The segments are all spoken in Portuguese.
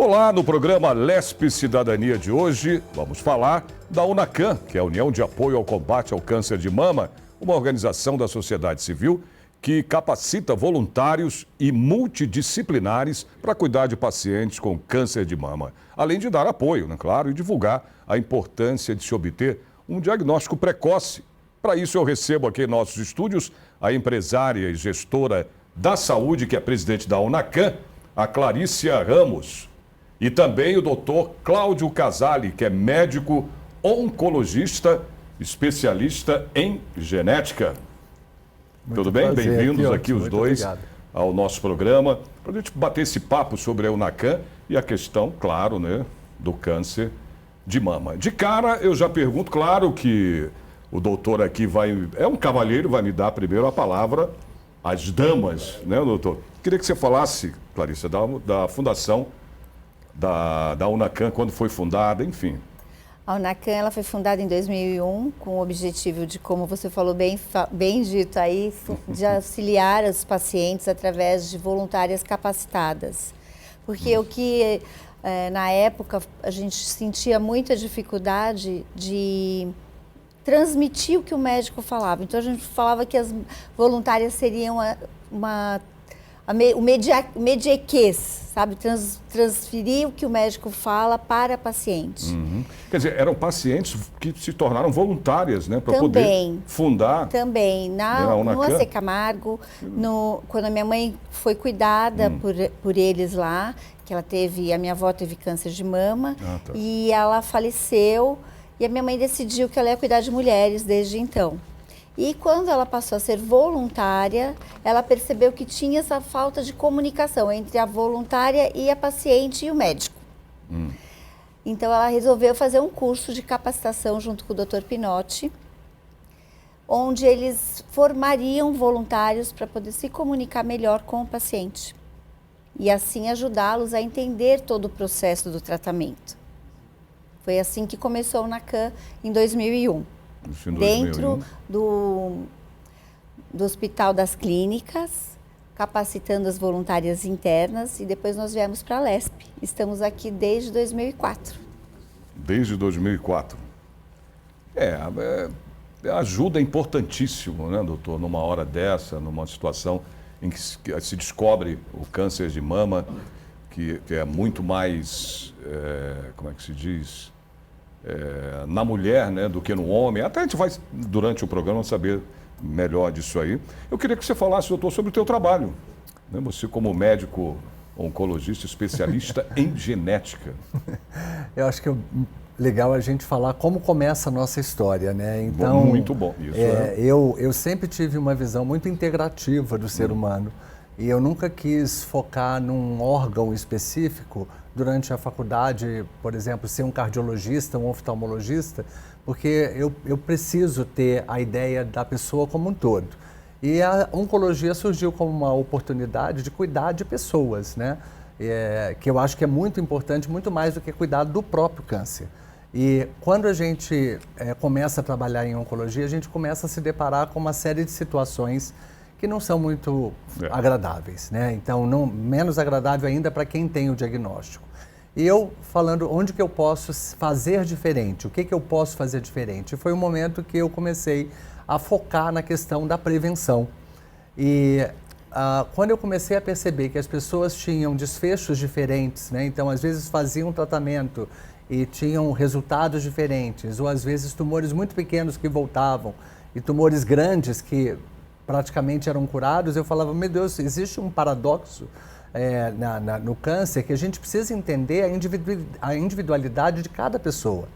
Olá, no programa LESP Cidadania de hoje, vamos falar da UNACAM, que é a União de Apoio ao Combate ao Câncer de Mama, uma organização da sociedade civil que capacita voluntários e multidisciplinares para cuidar de pacientes com câncer de mama, além de dar apoio, claro, e divulgar a importância de se obter um diagnóstico precoce. Para isso, eu recebo aqui em nossos estúdios a empresária e gestora da saúde, que é presidente da UNACAM, a Clarícia Ramos. E também o doutor Cláudio Casale, que é médico oncologista, especialista em genética. Tudo bem? Bem-vindos aqui os dois ao nosso programa, para a gente bater esse papo sobre a UNACAM e a questão, claro, do câncer de mama. De cara, eu já pergunto, claro que o doutor aqui é um cavalheiro, vai me dar primeiro a palavra às damas, doutor? Queria que você falasse, Clarissa, da fundação da UNACAM, quando foi fundada, enfim. A UNACAM ela foi fundada em 2001 com o objetivo de, como você falou bem dito aí, de auxiliar os pacientes através de voluntárias capacitadas. Porque o que, na época, a gente sentia muita dificuldade de transmitir o que o médico falava. Então, a gente falava que as voluntárias seriam o mediequês, sabe? Transferir o que o médico fala para paciente. Uhum. Quer dizer, eram pacientes que se tornaram voluntárias, para poder fundar. Também. No AC Camargo, quando a minha mãe foi cuidada por eles lá, que a minha avó teve câncer de mama, e ela faleceu, e a minha mãe decidiu que ela ia cuidar de mulheres desde então. E quando ela passou a ser voluntária, ela percebeu que tinha essa falta de comunicação entre a voluntária e a paciente e o médico. Então ela resolveu fazer um curso de capacitação junto com o Dr. Pinotti, onde eles formariam voluntários para poder se comunicar melhor com o paciente. E assim ajudá-los a entender todo o processo do tratamento. Foi assim que começou a UNACAM em 2001. Dentro do Hospital das Clínicas, capacitando as voluntárias internas, e depois nós viemos para a LESP. Estamos aqui desde 2004. Desde 2004. A ajuda é importantíssimo, doutor? Numa hora dessa, numa situação em que se descobre o câncer de mama, que é muito mais, como é que se diz? Na mulher, do que no homem. Até a gente vai, durante o programa, saber melhor disso aí. Eu queria que você falasse, doutor, sobre o teu trabalho. Você como médico oncologista, especialista em genética. Eu acho que é legal a gente falar como começa a nossa história, Então, muito bom. Isso eu sempre tive uma visão muito integrativa do ser humano. E eu nunca quis focar num órgão específico durante a faculdade, por exemplo, ser um cardiologista, um oftalmologista, porque eu preciso ter a ideia da pessoa como um todo. E a oncologia surgiu como uma oportunidade de cuidar de pessoas, que eu acho que é muito importante, muito mais do que cuidar do próprio câncer. E quando a gente começa a trabalhar em oncologia, a gente começa a se deparar com uma série de situações que não são muito agradáveis, Então, menos agradável ainda para quem tem o diagnóstico. E eu falando onde que eu posso fazer diferente, o que eu posso fazer diferente. Foi um momento que eu comecei a focar na questão da prevenção. E quando eu comecei a perceber que as pessoas tinham desfechos diferentes, Então, às vezes faziam um tratamento e tinham resultados diferentes, ou às vezes tumores muito pequenos que voltavam e tumores grandes que praticamente eram curados, eu falava, meu Deus, existe um paradoxo no câncer que a gente precisa entender a individualidade de cada pessoa.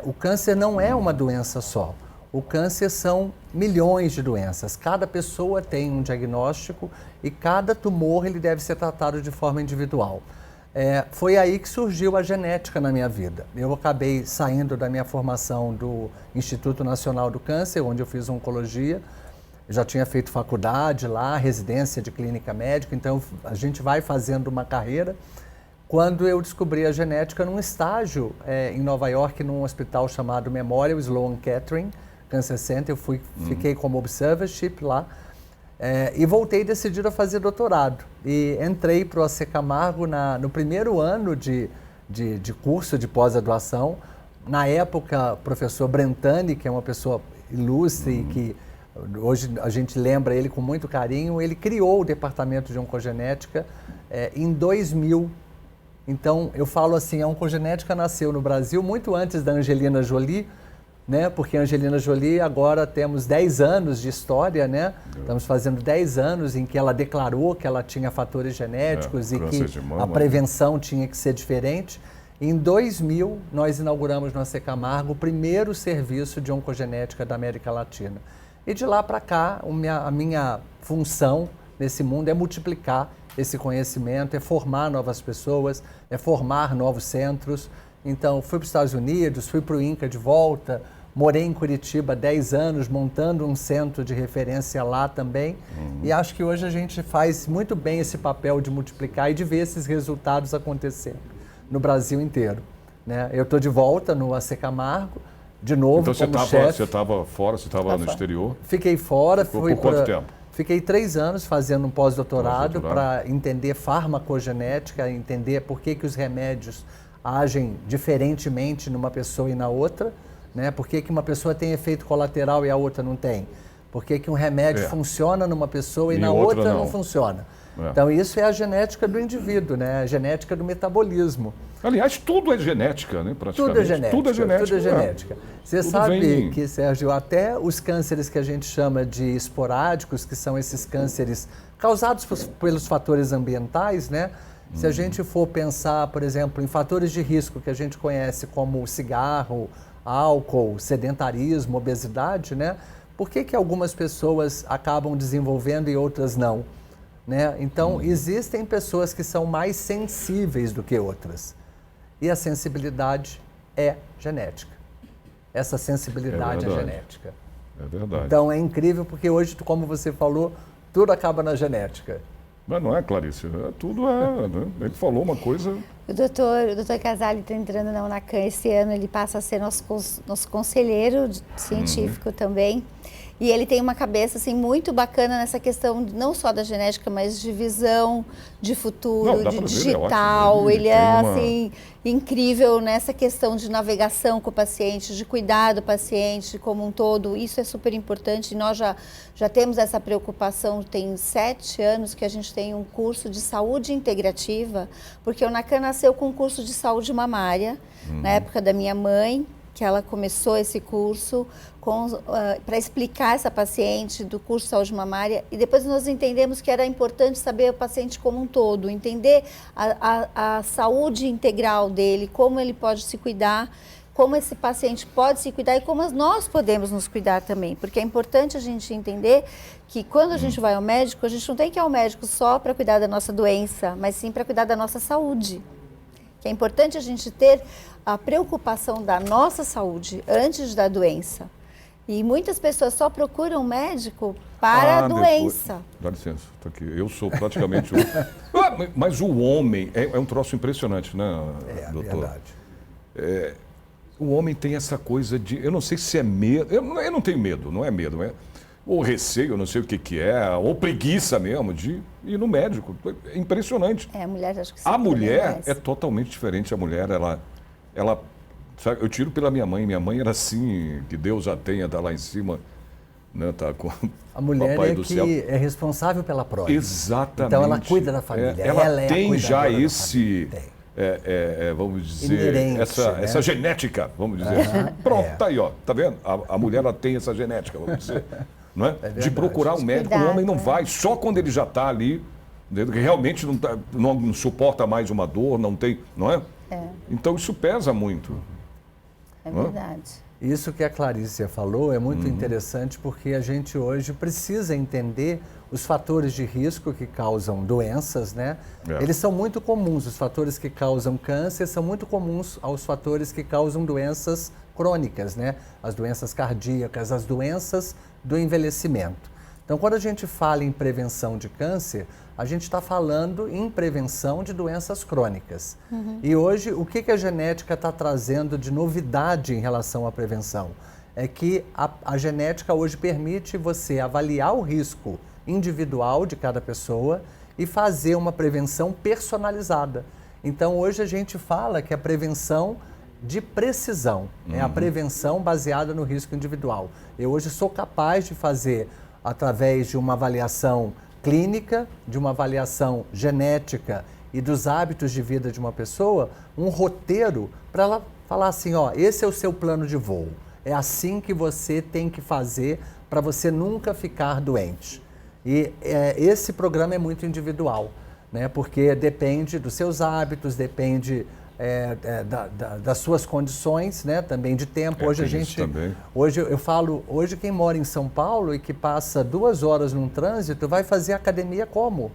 O câncer não é uma doença só. O câncer são milhões de doenças. Cada pessoa tem um diagnóstico e cada tumor ele deve ser tratado de forma individual. Foi aí que surgiu a genética na minha vida. Eu acabei saindo da minha formação do Instituto Nacional do Câncer, onde eu fiz oncologia. Já tinha feito faculdade lá, residência de clínica médica, então a gente vai fazendo uma carreira. Quando eu descobri a genética num estágio em Nova York, num hospital chamado Memorial Sloan Kettering Cancer Center, eu fiquei como observership lá. E voltei decidido a fazer doutorado. E entrei para o AC Camargo no primeiro ano de curso de pós-graduação. Na época, o professor Brentani, que é uma pessoa ilustre, que hoje a gente lembra ele com muito carinho, ele criou o departamento de oncogenética em 2000. Então, eu falo assim, a oncogenética nasceu no Brasil muito antes da Angelina Jolie, né? Porque a Angelina Jolie, agora temos 10 anos de história, né? Estamos fazendo 10 anos em que ela declarou que ela tinha fatores genéticos e que a prevenção tinha que ser diferente. Em 2000, nós inauguramos no AC Camargo o primeiro serviço de oncogenética da América Latina. E de lá para cá, a minha função nesse mundo é multiplicar esse conhecimento, é formar novas pessoas, é formar novos centros. Então, fui para os Estados Unidos, fui para o INCA de volta, morei em Curitiba 10 anos, montando um centro de referência lá também. E acho que hoje a gente faz muito bem esse papel de multiplicar e de ver esses resultados acontecendo no Brasil inteiro, né? Eu estou de volta no AC Camargo, de novo, então, como chefe. Você estava fora, você estava no exterior? Fiquei fora. Por quanto tempo? Fiquei 3 anos fazendo um pós-doutorado para entender farmacogenética, entender por que os remédios agem diferentemente numa pessoa e na outra, né? Por que uma pessoa tem efeito colateral e a outra não tem? Por que um remédio funciona numa pessoa e na outra não funciona? Então, isso é a genética do indivíduo, né? A genética do metabolismo. Aliás, tudo é genética, né? Praticamente. Tudo é genética. Tudo é genética. Tudo é genética. Você sabe que, Sérgio, até os cânceres que a gente chama de esporádicos, que são esses cânceres causados pelos fatores ambientais, né? Se a gente for pensar, por exemplo, em fatores de risco que a gente conhece como cigarro, álcool, sedentarismo, obesidade, né? Por que algumas pessoas acabam desenvolvendo e outras não? Né? Então, existem pessoas que são mais sensíveis do que outras. E a sensibilidade é genética. Essa sensibilidade é genética. É verdade. Então, é incrível porque hoje, como você falou, tudo acaba na genética. Mas não é, Clarice? Tudo é. Né? Ele falou uma coisa... O doutor Casale está entrando na UNACAM esse ano, ele passa a ser nosso conselheiro científico também. E ele tem uma cabeça assim, muito bacana nessa questão, não só da genética, mas de visão, de futuro, de digital. Ele é assim, incrível nessa questão de navegação com o paciente, de cuidar do paciente como um todo. Isso é super importante. E nós já temos essa preocupação, tem 7 anos que a gente tem um curso de saúde integrativa, porque o UNACAM nasceu com um curso de saúde mamária, na época da minha mãe, que ela começou esse curso para explicar essa paciente do curso de saúde mamária, e depois nós entendemos que era importante saber o paciente como um todo, entender a saúde integral dele, como ele pode se cuidar, como esse paciente pode se cuidar e como nós podemos nos cuidar também, porque é importante a gente entender que quando a gente vai ao médico, a gente não tem que ir ao médico só para cuidar da nossa doença, mas sim para cuidar da nossa saúde. Que é importante a gente ter a preocupação da nossa saúde antes da doença. E muitas pessoas só procuram médico para a doença. Dá licença, tô aqui. Eu sou praticamente mas o homem é um troço impressionante, né, doutor? É verdade. O homem tem essa coisa de... Eu não sei se é medo... Eu não tenho medo, não é medo. Ou receio, eu não sei o que é, ou preguiça mesmo de ir no médico. É impressionante. A mulher, acho que a mulher é totalmente diferente. A mulher, ela sabe, eu tiro pela minha mãe. Minha mãe era assim, que Deus a tenha, tá lá em cima, né, tá com a mulher Papai é do que céu. É responsável pela prole. Exatamente. Então ela cuida da família. Ela é tem já esse... vamos dizer, inerente, essa genética, vamos dizer. Pronto, tá aí, ó. Tá vendo? A mulher ela tem essa genética, vamos dizer. Não é? De procurar um médico, o homem não vai, só quando ele já está ali, que realmente não suporta mais uma dor, não tem, não é? Então isso pesa muito. É verdade. Isso que a Clarice falou é muito interessante porque a gente hoje precisa entender os fatores de risco que causam doenças, né? Eles são muito comuns, os fatores que causam câncer são muito comuns aos fatores que causam doenças crônicas, né? As doenças cardíacas, as doenças do envelhecimento. Então, quando a gente fala em prevenção de câncer, a gente está falando em prevenção de doenças crônicas. E hoje, o que a genética está trazendo de novidade em relação à prevenção? É que a genética hoje permite você avaliar o risco individual de cada pessoa e fazer uma prevenção personalizada. Então, hoje a gente fala que a prevenção de precisão é a prevenção baseada no risco individual. Eu hoje sou capaz de fazer, através de uma avaliação clínica, de uma avaliação genética e dos hábitos de vida de uma pessoa, um roteiro para ela falar assim, ó, esse é o seu plano de voo. É assim que você tem que fazer para você nunca ficar doente. E esse programa é muito individual, né? Porque depende dos seus hábitos, depende das suas condições, né? Também de tempo. Hoje a gente, hoje eu falo, hoje quem mora em São Paulo e que passa 2 horas num trânsito vai fazer academia como?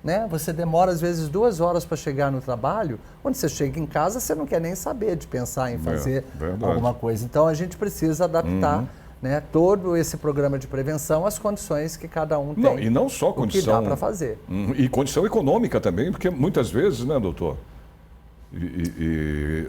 Né? Você demora às vezes 2 horas para chegar no trabalho, quando você chega em casa você não quer nem saber de pensar em fazer alguma coisa. Então a gente precisa adaptar né, todo esse programa de prevenção às condições que cada um tem. E não só condição, o que dá para fazer. E condição econômica também, porque muitas vezes, né, doutor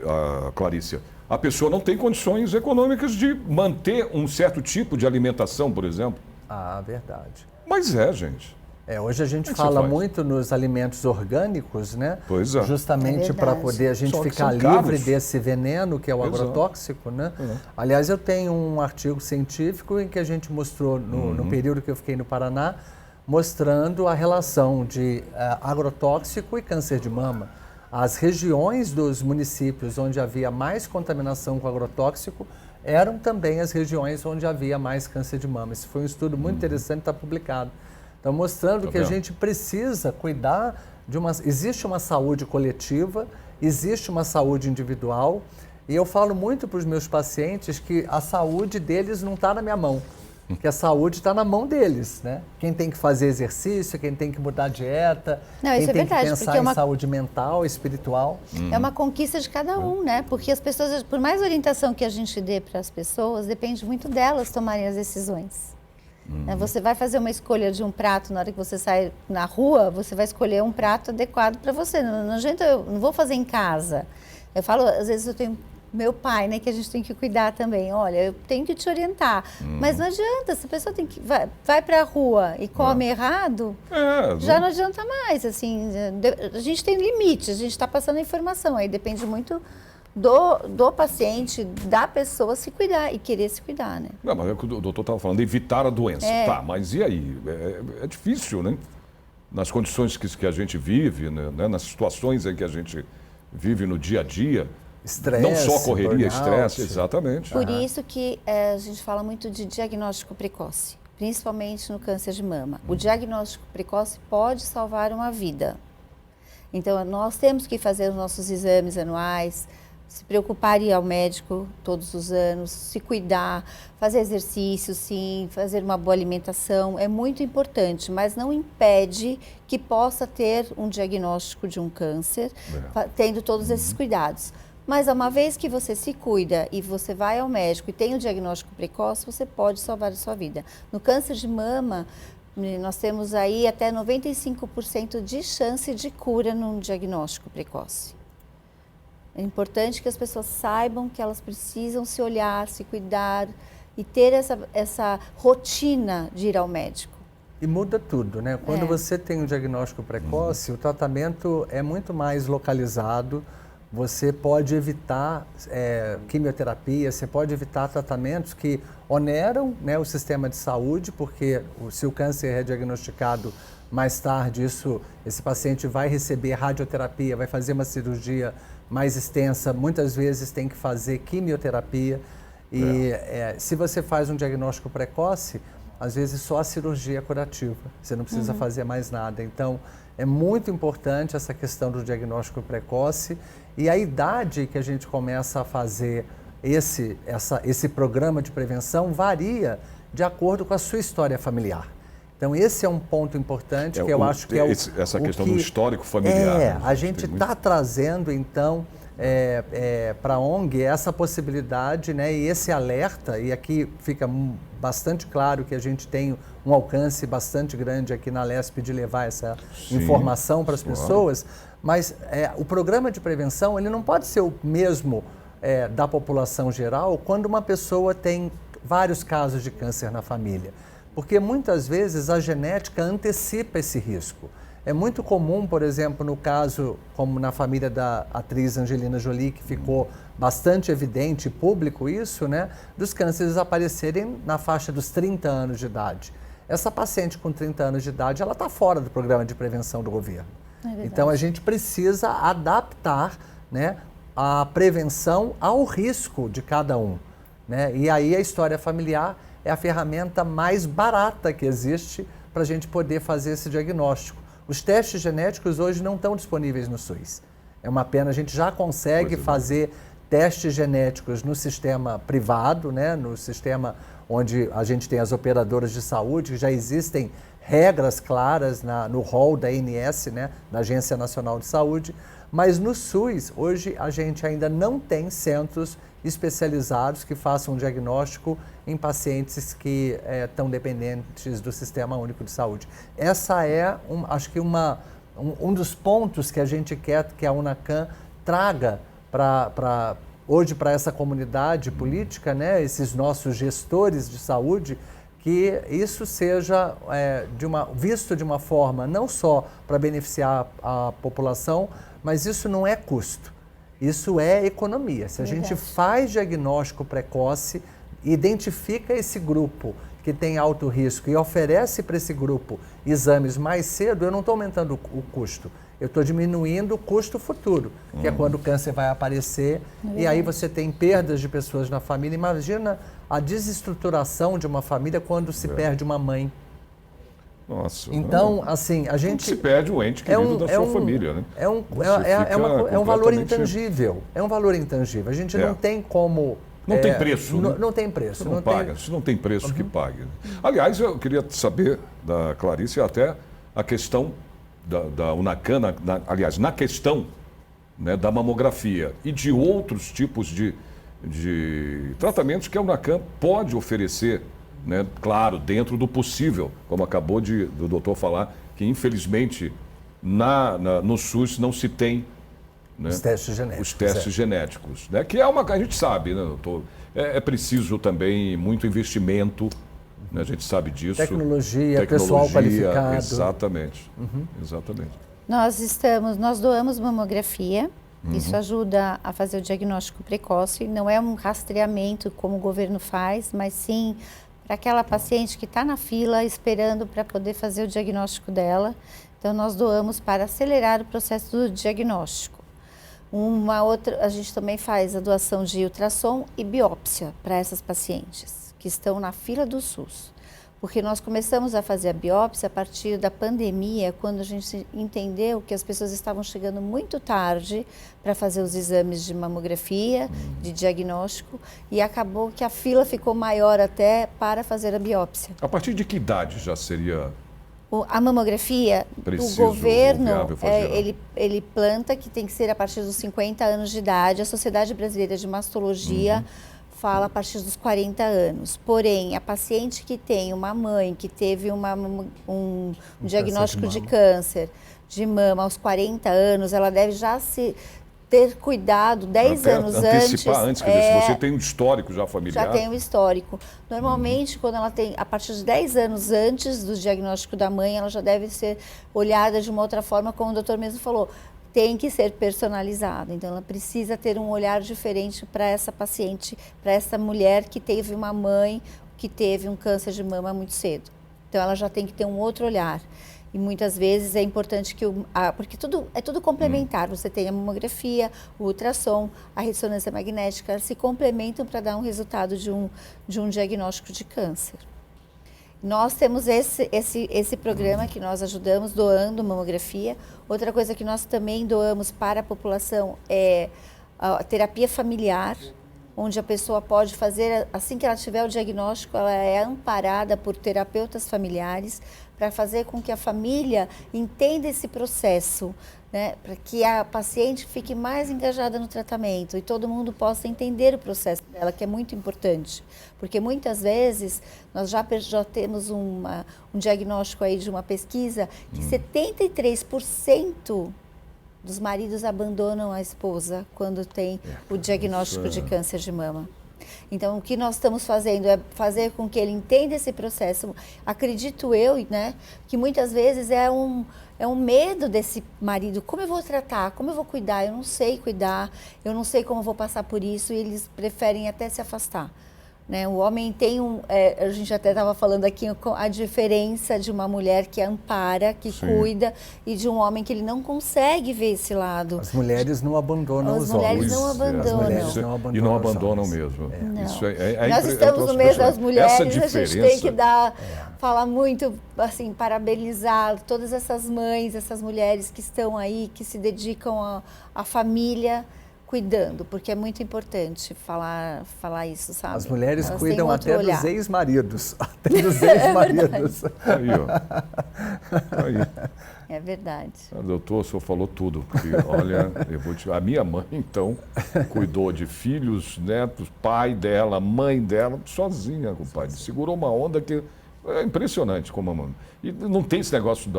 a Clarícia, a pessoa não tem condições econômicas de manter um certo tipo de alimentação, por exemplo. Ah, verdade. Mas gente. Hoje a gente fala muito nos alimentos orgânicos, né? Pois é. Justamente para poder a gente ficar livre desse veneno que é o agrotóxico, né? Aliás, eu tenho um artigo científico em que a gente mostrou, no período que eu fiquei no Paraná, mostrando a relação de agrotóxico e câncer de mama. As regiões dos municípios onde havia mais contaminação com agrotóxico eram também as regiões onde havia mais câncer de mama. Esse foi um estudo muito interessante, está publicado. Então, mostrando que a gente precisa cuidar de existe uma saúde coletiva, existe uma saúde individual, e eu falo muito para os meus pacientes que a saúde deles não está na minha mão, que a saúde está na mão deles, né? Quem tem que fazer exercício, quem tem que mudar a dieta, quem tem que pensar em saúde mental, espiritual. É uma conquista de cada um, né? Porque as pessoas, por mais orientação que a gente dê para as pessoas, depende muito delas tomarem as decisões. Você vai fazer uma escolha de um prato na hora que você sai na rua, você vai escolher um prato adequado para você. Não adianta, eu não vou fazer em casa. Eu falo, às vezes eu tenho meu pai, né, que a gente tem que cuidar também. Olha, eu tenho que te orientar, mas não adianta. Se a pessoa vai para a rua e come errado, já não adianta mais. Assim, a gente tem limites, a gente está passando a informação. Aí depende muito do paciente, da pessoa se cuidar e querer se cuidar, né? Não, mas é o que o doutor estava falando, evitar a doença. Tá, mas e aí? É difícil, né? Nas condições que a gente vive, né? Nas situações em que a gente vive no dia a dia. Estresse, não só correria, estresse, exatamente. Por isso que a gente fala muito de diagnóstico precoce, principalmente no câncer de mama. O diagnóstico precoce pode salvar uma vida. Então, nós temos que fazer os nossos exames anuais, se preocupar em ir ao médico todos os anos, se cuidar, fazer exercício, sim, fazer uma boa alimentação, é muito importante, mas não impede que possa ter um diagnóstico de um câncer, tendo todos esses cuidados. Mas uma vez que você se cuida e você vai ao médico e tem o diagnóstico precoce, você pode salvar a sua vida. No câncer de mama, nós temos aí até 95% de chance de cura num diagnóstico precoce. É importante que as pessoas saibam que elas precisam se olhar, se cuidar e ter essa rotina de ir ao médico. E muda tudo, né? Quando você tem um diagnóstico precoce, o tratamento é muito mais localizado, você pode evitar quimioterapia, você pode evitar tratamentos que oneram, né, o sistema de saúde, porque se o câncer é diagnosticado mais tarde, esse paciente vai receber radioterapia, vai fazer uma cirurgia mais extensa, muitas vezes tem que fazer quimioterapia. E se você faz um diagnóstico precoce, às vezes só a cirurgia é curativa, você não precisa fazer mais nada. Então, é muito importante essa questão do diagnóstico precoce e a idade que a gente começa a fazer esse programa de prevenção varia de acordo com a sua história familiar. Então, esse é um ponto importante que eu acho que essa questão do histórico familiar. A gente está trazendo, então, para a ONG essa possibilidade, né, e esse alerta, e aqui fica bastante claro que a gente tem um alcance bastante grande aqui na LESP de levar essa informação para as pessoas, mas o programa de prevenção ele não pode ser o mesmo da população geral quando uma pessoa tem vários casos de câncer na família. porque muitas vezes a genética antecipa esse risco. É muito comum, por exemplo, no caso, como na família da atriz Angelina Jolie, que ficou bastante evidente e público isso, né, dos cânceres aparecerem na faixa dos 30 anos de idade. Essa paciente com 30 anos de idade, ela está fora do programa de prevenção do governo. Então, a gente precisa adaptar, né, a prevenção ao risco de cada um, né? E aí a história familiar é a ferramenta mais barata que existe para a gente poder fazer esse diagnóstico. Os testes genéticos hoje não estão disponíveis no SUS. É uma pena, a gente já consegue fazer testes genéticos no sistema privado, né? No sistema onde a gente tem as operadoras de saúde, que já existem regras claras no rol da ANS, né? Na Agência Nacional de Saúde, mas no SUS, hoje, a gente ainda não tem centros especializados que façam um diagnóstico em pacientes que estão dependentes do Sistema Único de Saúde. Essa é, acho que um dos pontos que a gente quer que a UNACAM traga hoje para essa comunidade política, né, esses nossos gestores de saúde, que isso seja visto de uma forma não só para beneficiar a população, mas isso não é custo. Isso é economia. Se a gente faz diagnóstico precoce, identifica esse grupo que tem alto risco e oferece para esse grupo exames mais cedo, eu não estou aumentando o custo. Eu estou diminuindo o custo futuro, que é quando o câncer vai aparecer e aí você tem perdas de pessoas na família. Imagina a desestruturação de uma família quando se perde uma mãe. Nossa. Então, assim, a gente... Se perde o ente querido da sua família, né? É um valor intangível. É um valor intangível. A gente não tem como... Não tem preço, né? Não tem preço. Você não paga. Se não tem preço que pague. Aliás, eu queria saber da Clarice até a questão da UNACAM, aliás, na questão, né, da mamografia e de outros tipos de tratamentos que a UNACAM pode oferecer, né, claro, dentro do possível, como acabou do doutor falar, que infelizmente no SUS não se tem, né, os testes genéticos. Os testes genéticos, né, que é uma que a gente sabe, né, doutor? É preciso também muito investimento, né, a gente sabe disso. Tecnologia, pessoal qualificado. Exatamente, exatamente. Nós doamos mamografia. Isso ajuda a fazer o diagnóstico precoce. Não é um rastreamento como o governo faz, mas sim para aquela paciente que está na fila esperando para poder fazer o diagnóstico dela. Então, nós doamos para acelerar o processo do diagnóstico. A gente também faz a doação de ultrassom e biópsia para essas pacientes que estão na fila do SUS. Porque nós começamos a fazer a biópsia a partir da pandemia, quando a gente entendeu que as pessoas estavam chegando muito tarde para fazer os exames de mamografia, de diagnóstico, e acabou que a fila ficou maior até para fazer a biópsia. A partir de que idade já seria... A mamografia, o governo, ele planta que tem que ser a partir dos 50 anos de idade. A Sociedade Brasileira de Mastologia fala a partir dos 40 anos. Porém, a paciente que tem uma mãe que teve um diagnóstico de câncer de mama aos 40 anos, ela deve já ter cuidado 10 anos antecipar antes, quer dizer, se você tem um histórico já familiar. Já tem um histórico. Normalmente, quando ela tem, a partir de 10 anos antes do diagnóstico da mãe, ela já deve ser olhada de uma outra forma, como o doutor mesmo falou. Tem que ser personalizada, então ela precisa ter um olhar diferente para essa paciente, para essa mulher que teve uma mãe que teve um câncer de mama muito cedo. Então ela já tem que ter um outro olhar. E muitas vezes é importante porque é tudo complementar. Você tem a mamografia, o ultrassom, a ressonância magnética, elas se complementam para dar um resultado de um diagnóstico de câncer. Nós temos esse programa que nós ajudamos doando mamografia. Outra coisa que nós também doamos para a população é a terapia familiar, onde a pessoa pode fazer, assim que ela tiver o diagnóstico, ela é amparada por terapeutas familiares para fazer com que a família entenda esse processo, né, para que a paciente fique mais engajada no tratamento e todo mundo possa entender o processo dela, que é muito importante. Porque muitas vezes nós já temos um diagnóstico aí de uma pesquisa que 73% dos maridos abandonam a esposa quando tem o diagnóstico de câncer de mama. Então, o que nós estamos fazendo é fazer com que ele entenda esse processo. Acredito eu, né, que muitas vezes é um medo desse marido. Como eu vou tratar? Como eu vou cuidar? Eu não sei cuidar, eu não sei como eu vou passar por isso, e eles preferem até se afastar. Né? O homem tem a gente até estava falando aqui a diferença de uma mulher que ampara, que cuida, e de um homem que ele não consegue ver esse lado. As mulheres não abandonam os homens. As mulheres não abandonam. E não abandonam mesmo. Não. Isso Nós estamos no mês das mulheres, a gente tem que falar muito, assim, parabenizar todas essas mães, essas mulheres que estão aí, que se dedicam à família, cuidando, porque é muito importante falar isso, sabe? As mulheres Elas cuidam até olhar. dos ex-maridos. Até dos ex-maridos. Aí, ó. Aí. É verdade. Doutor, o senhor falou tudo. Porque, olha, a minha mãe, então, cuidou de filhos, netos, pai dela, mãe dela, sozinha, compadre. Segurou uma onda que é impressionante como a mãe. E não tem esse negócio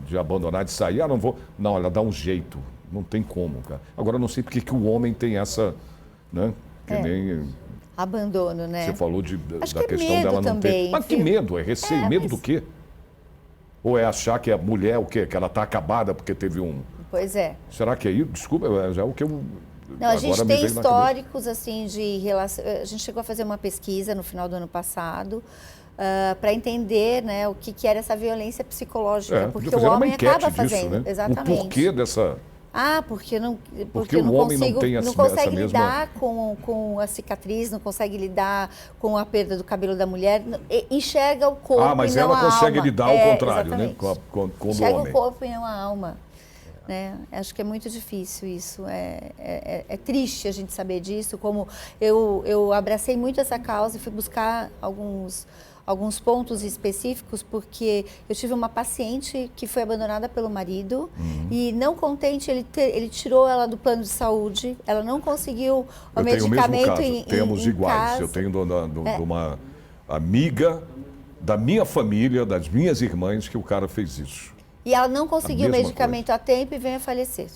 de abandonar, de sair. Não vou. Não, ela dá um jeito. Não tem como, cara. Agora, eu não sei porque que o homem tem essa, né? Que nem... Abandono, né? Você falou Acho da que questão medo dela não também, ter... Mas que medo? É receio? Medo mas... do quê? Ou é achar que a mulher, o quê? Que ela está acabada porque teve um... Pois é. Será que é isso? Desculpa, já é o que eu... Não, a gente tem históricos, assim, de relação... A gente chegou a fazer uma pesquisa no final do ano passado, para entender, né, o que era essa violência psicológica, porque o homem acaba fazendo, né? Exatamente. O porquê dessa... Porque o homem não consegue lidar com a cicatriz, não consegue lidar com a perda do cabelo da mulher, enxerga o corpo mas e não ela consegue alma. lidar ao contrário, exatamente. né? Com o enxerga homem. o corpo e não a alma. Né? Acho que é muito difícil isso, é triste a gente saber disso, como eu abracei muito essa causa e fui buscar alguns pontos específicos, porque eu tive uma paciente que foi abandonada pelo marido e, não contente, ele tirou ela do plano de saúde, ela não conseguiu o medicamento em Temos iguais. casa. Eu tenho de uma amiga da minha família, das minhas irmãs, que o cara fez isso. E ela não conseguiu o medicamento a tempo e veio a falecer.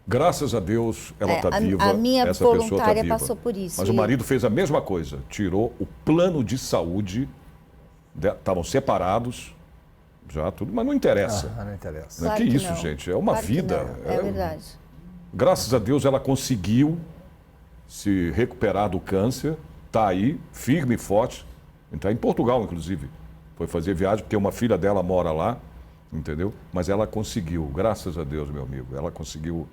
Graças a Deus, ela está viva, a minha essa pessoa está voluntária viva. passou por isso. Mas o marido fez a mesma coisa, tirou o plano de saúde, estavam separados, já tudo, mas não interessa. Não interessa. Claro que isso, não. Gente, é uma vida. É verdade. Graças a Deus ela conseguiu se recuperar do câncer, está aí, firme e forte, está em Portugal, inclusive. Foi fazer viagem, porque uma filha dela mora lá, entendeu? Mas ela conseguiu, graças a Deus, meu amigo, ela conseguiu.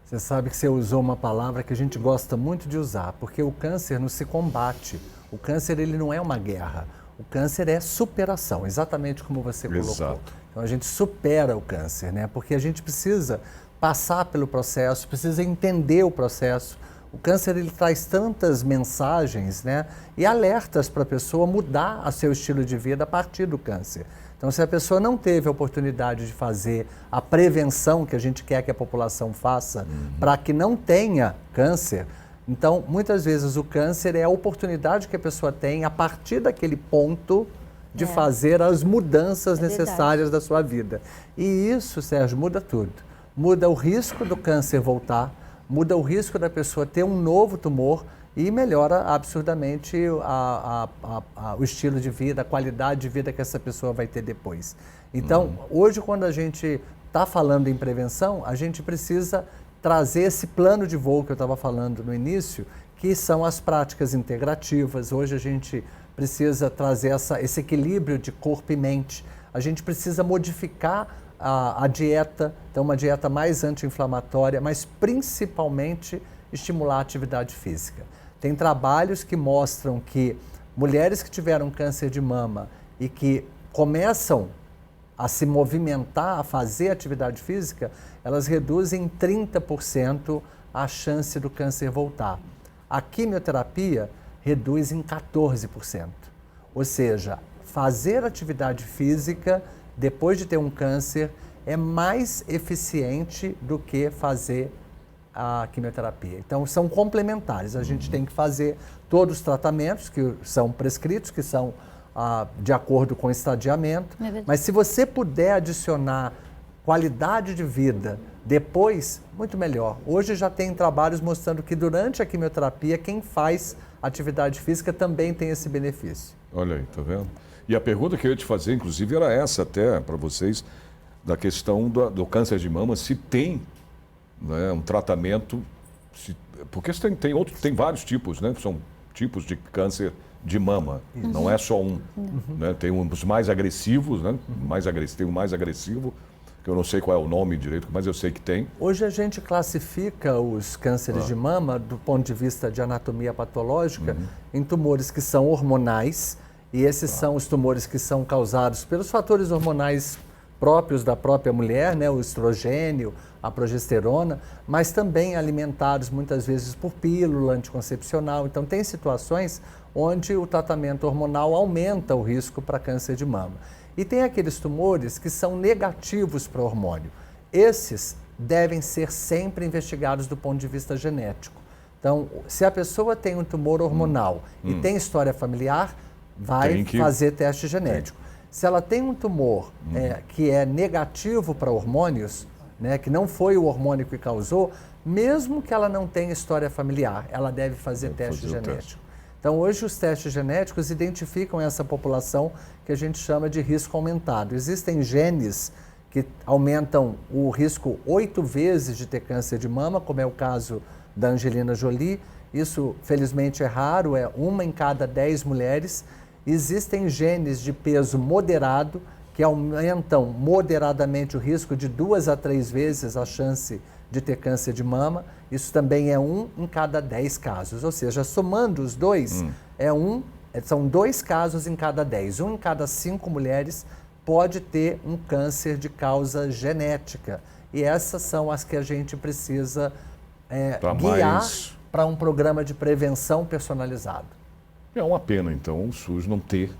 Você sabe que você usou uma palavra que a gente gosta muito de usar, porque o câncer não se combate. O câncer, ele não é uma guerra. O câncer é superação, exatamente como você colocou. Exato. Então a gente supera o câncer, né? Porque a gente precisa passar pelo processo, precisa entender o processo. O câncer, ele traz tantas mensagens, né? E alertas para a pessoa mudar o seu estilo de vida a partir do câncer. Então, se a pessoa não teve a oportunidade de fazer a prevenção que a gente quer que a população faça para que não tenha câncer, então, muitas vezes o câncer é a oportunidade que a pessoa tem a partir daquele ponto de fazer as mudanças necessárias da sua vida. E isso, Sérgio, muda tudo. Muda o risco do câncer voltar, muda o risco da pessoa ter um novo tumor e melhora absurdamente o estilo de vida, a qualidade de vida que essa pessoa vai ter depois. Então, hoje, quando a gente está falando em prevenção, a gente precisa trazer esse plano de voo que eu estava falando no início, que são as práticas integrativas. Hoje a gente precisa trazer esse equilíbrio de corpo e mente. A gente precisa modificar a dieta, então uma dieta mais anti-inflamatória, mas principalmente estimular a atividade física. Tem trabalhos que mostram que mulheres que tiveram câncer de mama e que começam a se movimentar, a fazer atividade física, elas reduzem em 30% a chance do câncer voltar. A quimioterapia reduz em 14%. Ou seja, fazer atividade física depois de ter um câncer é mais eficiente do que fazer a quimioterapia. Então, são complementares. A gente tem que fazer todos os tratamentos que são prescritos, que são de acordo com o estadiamento. Mas se você puder adicionar qualidade de vida depois, muito melhor. Hoje já tem trabalhos mostrando que durante a quimioterapia, quem faz atividade física também tem esse benefício. Olha aí, tá vendo? E a pergunta que eu ia te fazer, inclusive, era essa até para vocês, da questão do câncer de mama, se tem, né, um tratamento, porque tem vários tipos, né? São tipos de câncer de mama, não é só um. Né? Tem uns mais agressivos, né? Tem um mais agressivo, que eu não sei qual é o nome direito, mas eu sei que tem. Hoje a gente classifica os cânceres de mama, do ponto de vista de anatomia patológica, em tumores que são hormonais, e esses são os tumores que são causados pelos fatores hormonais próprios da própria mulher, né, o estrogênio, a progesterona, mas também alimentados muitas vezes por pílula anticoncepcional. Então tem situações onde o tratamento hormonal aumenta o risco para câncer de mama. E tem aqueles tumores que são negativos para o hormônio. Esses devem ser sempre investigados do ponto de vista genético. Então, se a pessoa tem um tumor hormonal e tem história familiar, vai fazer teste genético. Se ela tem um tumor que é negativo para hormônios, né, que não foi o hormônio que causou, mesmo que ela não tenha história familiar, ela deve fazer teste genético. Então, hoje os testes genéticos identificam essa população que a gente chama de risco aumentado. Existem genes que aumentam o risco 8 vezes de ter câncer de mama, como é o caso da Angelina Jolie. Isso, felizmente, é raro, é 1 em cada 10 mulheres. Existem genes de peso moderado que aumentam moderadamente o risco de 2 a 3 vezes a chance de ter câncer de mama. Isso também é 1 em cada 10 casos. Ou seja, somando os dois, são 2 casos em cada 10. 1 em cada 5 mulheres pode ter um câncer de causa genética. E essas são as que a gente precisa guiar para um programa de prevenção personalizado. É uma pena, então, o SUS não ter.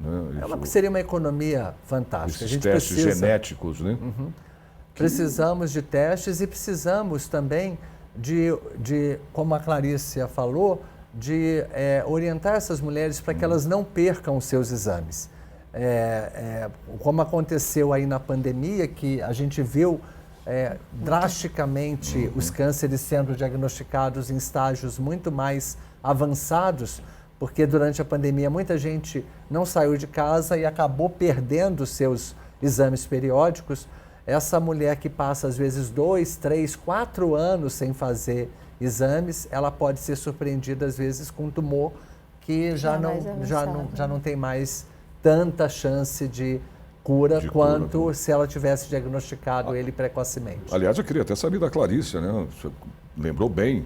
Né, seria uma economia fantástica. Esses testes genéticos, né? Precisamos de testes e precisamos também de como a Clarícia falou, de orientar essas mulheres para que elas não percam os seus exames. Como aconteceu aí na pandemia, que a gente viu drasticamente os cânceres sendo diagnosticados em estágios muito mais avançados, porque durante a pandemia muita gente não saiu de casa e acabou perdendo seus exames periódicos. Essa mulher que passa às vezes 2, 3, 4 anos sem fazer exames, ela pode ser surpreendida às vezes com um tumor que já não tem mais tanta chance de cura quanto se ela tivesse diagnosticado ele precocemente. Aliás, eu queria até saber da Clarícia, né? Você lembrou bem,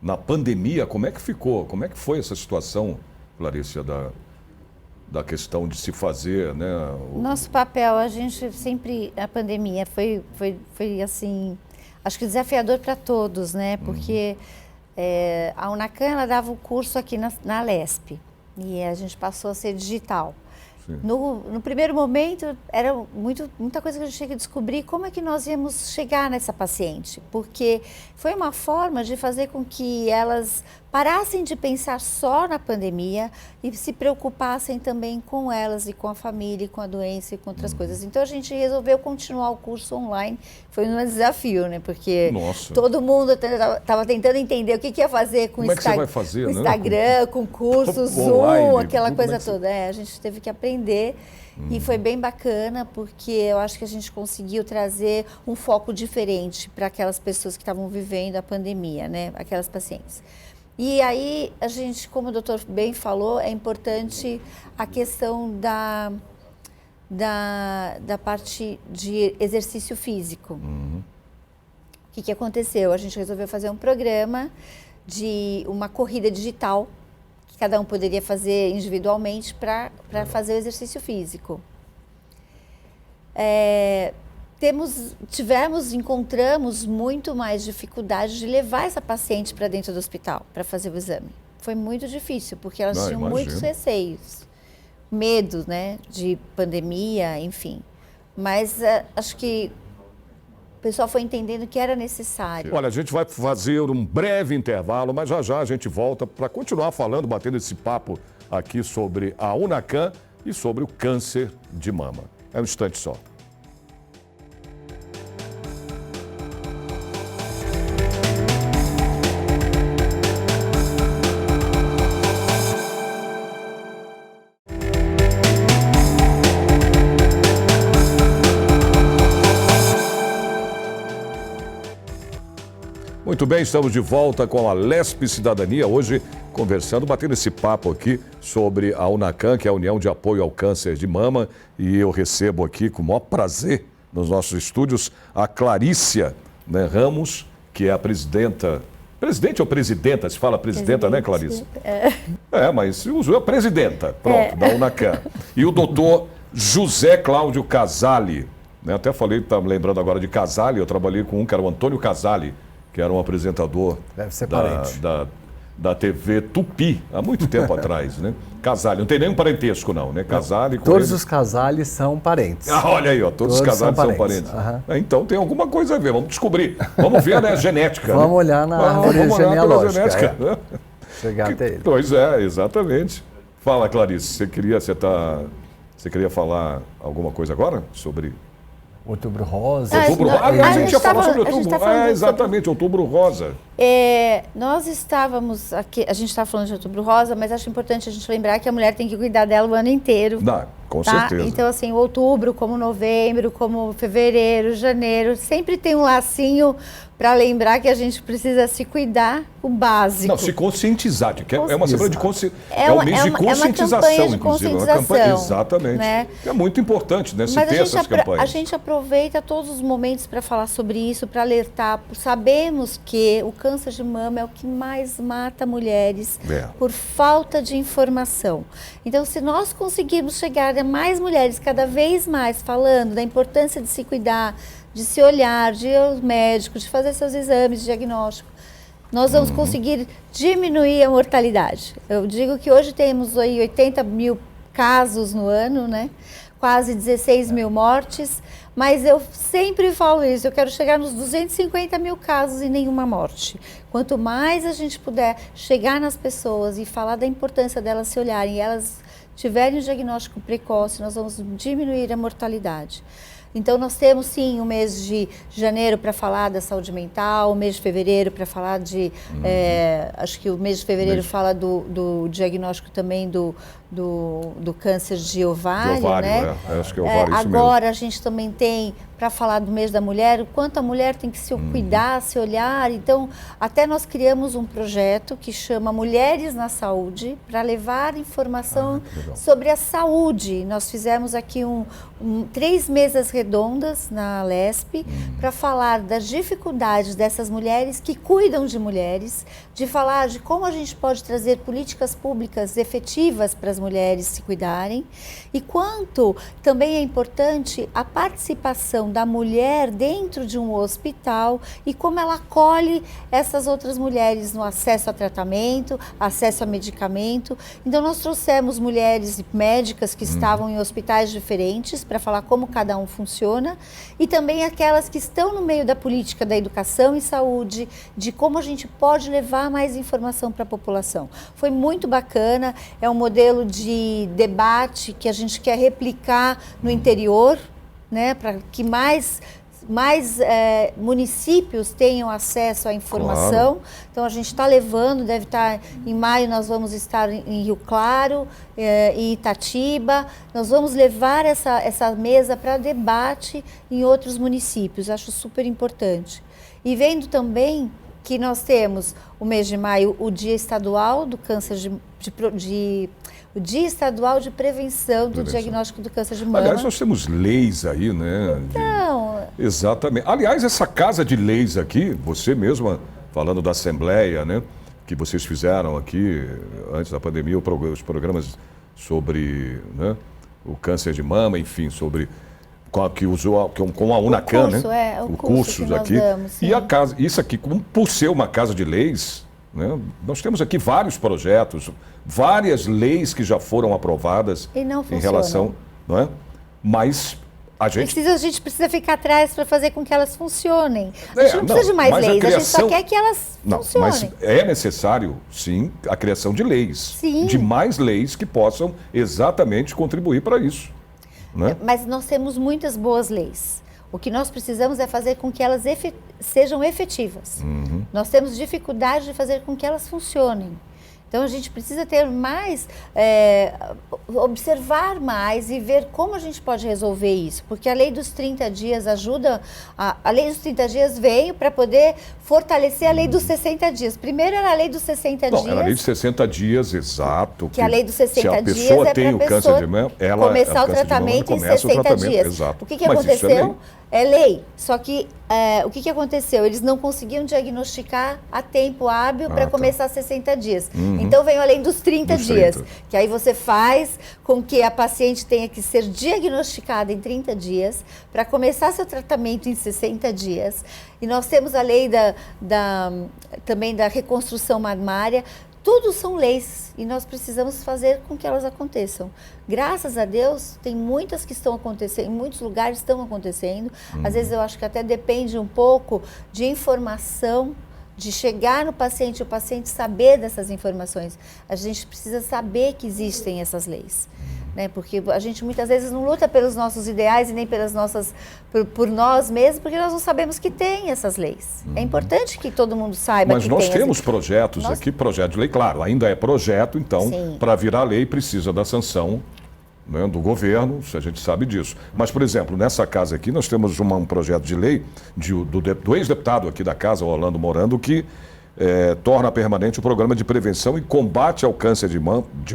na pandemia, como é que ficou? Como é que foi essa situação, Clarícia, da questão de se fazer, né? Nosso papel, a gente sempre, a pandemia foi assim, acho que desafiador para todos, né? Porque a Unacan, ela dava o curso aqui na Lesp e a gente passou a ser digital. No primeiro momento, era muita coisa que a gente tinha que descobrir como é que nós íamos chegar nessa paciente, porque foi uma forma de fazer com que elas parassem de pensar só na pandemia e se preocupassem também com elas e com a família e com a doença e com outras coisas. Então a gente resolveu continuar o curso online. Foi um desafio, né? Porque todo mundo estava tentando entender o que ia fazer com o Instagram, com curso, Zoom, online, aquela coisa toda. A gente teve que aprender. E foi bem bacana, porque eu acho que a gente conseguiu trazer um foco diferente para aquelas pessoas que estavam vivendo a pandemia, né? Aquelas pacientes. E aí, a gente, como o doutor bem falou, é importante a questão da parte de exercício físico. O que aconteceu? A gente resolveu fazer um programa de uma corrida digital, que cada um poderia fazer individualmente para fazer o exercício físico. Encontramos muito mais dificuldade de levar essa paciente para dentro do hospital para fazer o exame. Foi muito difícil, porque elas tinham muitos receios, medo, né, de pandemia, enfim. Mas acho que o pessoal foi entendendo que era necessário. Olha, a gente vai fazer um breve intervalo, mas já a gente volta para continuar falando, batendo esse papo aqui sobre a Unacan e sobre o câncer de mama. É um instante só. Muito bem, estamos de volta com a Lespe Cidadania, hoje conversando, batendo esse papo aqui sobre a UNACAN, que é a União de Apoio ao Câncer de Mama, e eu recebo aqui com o maior prazer nos nossos estúdios a Clarícia, né, Ramos, que é a presidente ou presidenta? Se fala presidenta, né, Clarice? Mas usou a presidenta, pronto, da UNACAN. E o doutor José Cláudio Casali, né? Até falei, tá me lembrando agora de Casali, eu trabalhei com um que era o Antônio Casali, que era um apresentador da TV Tupi, há muito tempo atrás, né? Casali, não tem nenhum parentesco não, né? Casali com todos ele. os Casali são parentes. Olha aí, ó, todos os Casali são parentes. Então tem alguma coisa a ver, vamos descobrir. Vamos ver, né, a genética. Vamos olhar na árvore genealógica. Genética, né? Chegar até ele. Pois é, exatamente. Fala, Clarice, você queria falar alguma coisa agora sobre... Outubro Rosa. Outubro Rosa. Aliás, a gente já falou sobre Outubro Rosa. Exatamente, Outubro Rosa. Nós estávamos aqui, a gente está falando de Outubro Rosa, mas acho importante a gente lembrar que a mulher tem que cuidar dela o ano inteiro. Com certeza. Então, assim, outubro, como novembro, como fevereiro, janeiro, sempre tem um lacinho para lembrar que a gente precisa se cuidar, o básico. Não, se conscientizar, que é uma semana de é um mês de conscientização, inclusive. Uma campanha, exatamente. Né? É muito importante, né, se Mas ter essas campanhas. A gente aproveita todos os momentos para falar sobre isso, para alertar. Sabemos que o câncer de mama é o que mais mata mulheres por falta de informação. Então, se nós conseguirmos chegar a mais mulheres cada vez mais falando da importância de se cuidar, de se olhar, de ir ao médico, de fazer seus exames de diagnóstico, nós vamos conseguir diminuir a mortalidade. Eu digo que hoje temos aí 80 mil casos no ano, né? Quase 16 mil mortes, mas eu sempre falo isso, eu quero chegar nos 250 mil casos e nenhuma morte. Quanto mais a gente puder chegar nas pessoas e falar da importância delas se olharem e elas tiverem um diagnóstico precoce, nós vamos diminuir a mortalidade. Então, nós temos, sim, o mês de janeiro para falar da saúde mental, o mês de fevereiro para falar de... acho que o mês de fevereiro fala do diagnóstico também do câncer de ovário, né? Acho que é ovário, isso agora mesmo. A gente também tem, para falar do mês da mulher, o quanto a mulher tem que se cuidar, se olhar. Então, até nós criamos um projeto que chama Mulheres na Saúde, para levar informação sobre a saúde. Nós fizemos aqui 3 mesas redondas na Lespe, para falar das dificuldades dessas mulheres que cuidam de mulheres, de falar de como a gente pode trazer políticas públicas efetivas para as mulheres se cuidarem, e quanto também é importante a participação da mulher dentro de um hospital e como ela acolhe essas outras mulheres no acesso a tratamento, acesso a medicamento. Então, nós trouxemos mulheres médicas que estavam em hospitais diferentes para falar como cada um funciona, e também aquelas que estão no meio da política da educação e saúde, de como a gente pode levar mais informação para a população. Foi muito bacana, é um modelo de debate que a gente quer replicar no interior, né, para que mais municípios tenham acesso à informação. Claro. Então, a gente está levando, deve estar em maio, nós vamos estar em Rio Claro e Itatiba. Nós vamos levar essa mesa para debate em outros municípios, acho super importante. E vendo também que nós temos o mês de maio, o Dia Estadual do Câncer o Dia Estadual de Prevenção do Diagnóstico do Câncer de Mama. Aliás, nós temos leis aí, né? Então... Exatamente. Aliás, essa casa de leis aqui, você mesma falando da Assembleia, né? Que vocês fizeram aqui, antes da pandemia, os programas sobre, né, o câncer de mama, enfim, sobre... com a UNACAN, né? O curso que aqui. Nós damos, e a casa, isso aqui, por ser uma casa de leis, né, nós temos aqui vários projetos, várias leis que já foram aprovadas em relação, não é? Mas a gente precisa ficar atrás para fazer com que elas funcionem. A gente não precisa de mais leis, a gente só quer que elas funcionem. Mas é necessário, sim, a criação de leis, de mais leis que possam exatamente contribuir para isso. Né? Mas nós temos muitas boas leis. O que nós precisamos é fazer com que elas sejam efetivas. Nós temos dificuldade de fazer com que elas funcionem. Então a gente precisa ter mais, observar mais e ver como a gente pode resolver isso, porque a lei dos 30 dias ajuda, a lei dos 30 dias veio para poder fortalecer a lei dos 60 dias. Primeiro era a lei dos 60 dias. Era a lei de 60 dias, exato. Que a lei dos 60 dias se a pessoa tem o câncer de mama, ela começar o tratamento em 60 dias. Exato. O que aconteceu? É lei. Só que o que aconteceu? Eles não conseguiam diagnosticar a tempo hábil para começar 60 dias. Então veio a lei dos 30 dias, que aí você faz com que a paciente tenha que ser diagnosticada em 30 dias para começar seu tratamento em 60 dias. E nós temos a lei também da reconstrução mamária. Tudo são leis e nós precisamos fazer com que elas aconteçam. Graças a Deus, tem muitas que estão acontecendo, em muitos lugares estão acontecendo. Às vezes eu acho que até depende um pouco de informação, de chegar no paciente, o paciente saber dessas informações. A gente precisa saber que existem essas leis. Né? Porque a gente muitas vezes não luta pelos nossos ideais e nem por nós mesmos, porque nós não sabemos que tem essas leis. É importante que todo mundo saiba que tem. Mas nós temos projetos aqui, projeto de lei, claro, ainda é projeto, então, para virar lei precisa da sanção, né, do governo, se a gente sabe disso. Mas, por exemplo, nessa casa aqui, nós temos um projeto de lei do ex-deputado aqui da casa, o Orlando Morando, que torna permanente o programa de prevenção e combate ao câncer de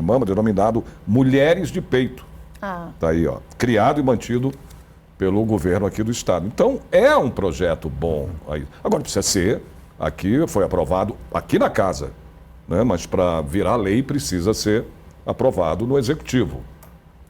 mama denominado Mulheres de Peito. Tá aí, ó, criado e mantido pelo governo aqui do estado. Então, é um projeto bom. Aí. Agora, precisa ser, aqui foi aprovado aqui na casa, né? Mas para virar lei precisa ser aprovado no executivo.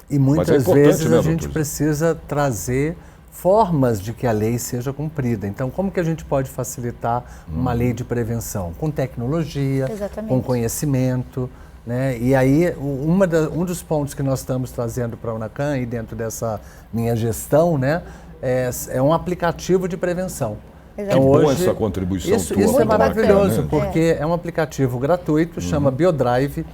E muitas vezes a gente precisa trazer formas de que a lei seja cumprida. Então, como que a gente pode facilitar uma lei de prevenção? Com tecnologia, com conhecimento, né? E aí, um dos pontos que nós estamos trazendo para a UNACAM e dentro dessa minha gestão, né, é um aplicativo de prevenção. Então, hoje, bom essa contribuição tua. Isso é maravilhoso, porque é um aplicativo gratuito, chama BioDrive.